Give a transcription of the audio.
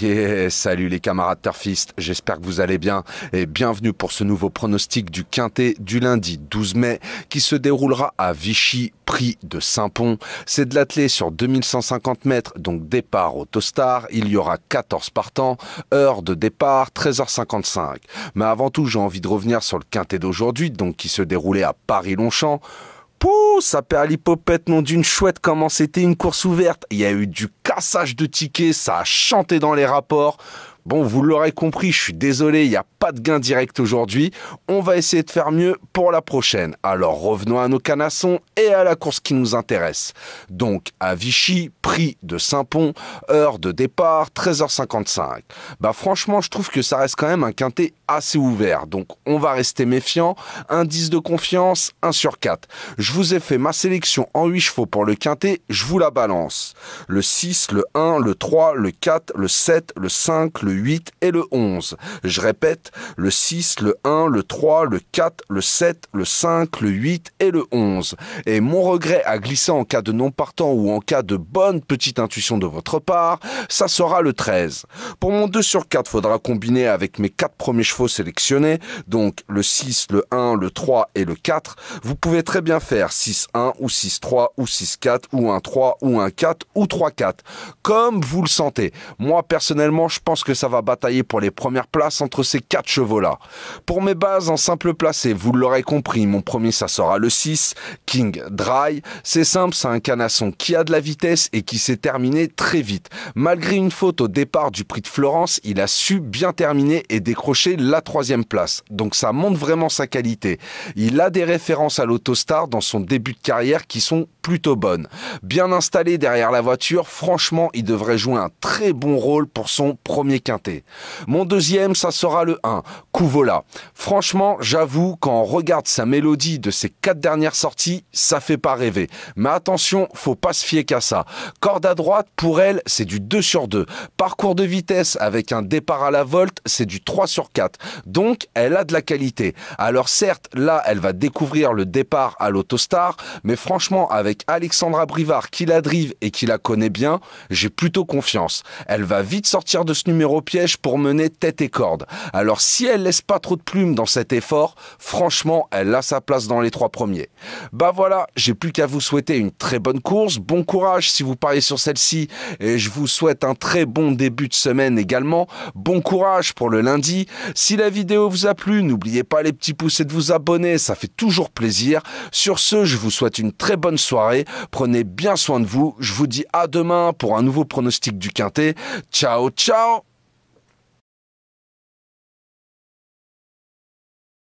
Yeah, salut les camarades turfistes, j'espère que vous allez bien et bienvenue pour ce nouveau pronostic du Quintet du lundi 12 mai qui se déroulera à Vichy, prix de Saint-Pons. C'est de l'attelé sur 2150 mètres, donc départ Autostar, il y aura 14 partants, heure de départ 13h55. Mais avant tout, j'ai envie de revenir sur le Quintet d'aujourd'hui, donc qui se déroulait à Paris-Longchamp. Pouh, ça perd l'hypopète, nom d'une chouette, comment c'était une course ouverte. Il y a eu du cassage de tickets, ça a chanté dans les rapports. Bon, vous l'aurez compris, je suis désolé, il n'y a pas de gain direct aujourd'hui. On va essayer de faire mieux pour la prochaine. Alors revenons à nos canassons et à la course qui nous intéresse. Donc à Vichy, prix de Saint-Pons, heure de départ 13h55. Bah franchement, je trouve que ça reste quand même un quintet assez ouvert. Donc on va rester méfiant. Indice de confiance 1 sur 4. Je vous ai fait ma sélection en 8 chevaux pour le quintet, je vous la balance. Le 6, le 1, le 3, le 4, le 7, le 5, le 8 et le 11. Je répète, le 6, le 1, le 3, le 4, le 7, le 5, le 8 et le 11. Et mon regret à glisser en cas de non partant ou en cas de bonne petite intuition de votre part, ça sera le 13. Pour mon 2 sur 4, faudra combiner avec mes 4 premiers chevaux sélectionnés, donc le 6, le 1, le 3 et le 4. Vous pouvez très bien faire 6-1 ou 6-3 ou 6-4 ou 1-3 ou 1-4 ou 3-4, comme vous le sentez. Moi, personnellement, je pense que ça va batailler pour les premières places entre ces 4 chevaux-là. Pour mes bases en simple placé, vous l'aurez compris, mon premier ça sera le 6, King Dry. C'est simple, c'est un canasson qui a de la vitesse et qui s'est terminé très vite. Malgré une faute au départ du prix de Florence, il a su bien terminer et décrocher la 3e place. Donc ça montre vraiment sa qualité. Il a des références à l'Autostar dans son début de carrière qui sont plutôt bonnes. Bien installé derrière la voiture, franchement, il devrait jouer un très bon rôle pour son premier quintet. Mon deuxième, ça sera le 1, Couvola. Franchement, j'avoue, quand on regarde sa mélodie de ses 4 dernières sorties, ça fait pas rêver. Mais attention, faut pas se fier qu'à ça. Corde à droite, pour elle, c'est du 2 sur 2. Parcours de vitesse avec un départ à la volte, c'est du 3 sur 4. Donc, elle a de la qualité. Alors certes, là, elle va découvrir le départ à l'Autostar, mais franchement, avec Alexandra Brivard qui la drive et qui la connaît bien, j'ai plutôt confiance. Elle va vite sortir de ce numéro piège pour mener tête et corde. Alors si elle laisse pas trop de plumes dans cet effort, franchement, elle a sa place dans les 3 premiers. Bah voilà, j'ai plus qu'à vous souhaiter une très bonne course, bon courage si vous pariez sur celle-ci, et je vous souhaite un très bon début de semaine également. Bon courage pour le lundi. Si la vidéo vous a plu, n'oubliez pas les petits pouces et de vous abonner, ça fait toujours plaisir. Sur ce, je vous souhaite une très bonne soirée. Prenez bien soin de vous. Je vous dis à demain pour un nouveau pronostic du Quintet. Ciao, ciao!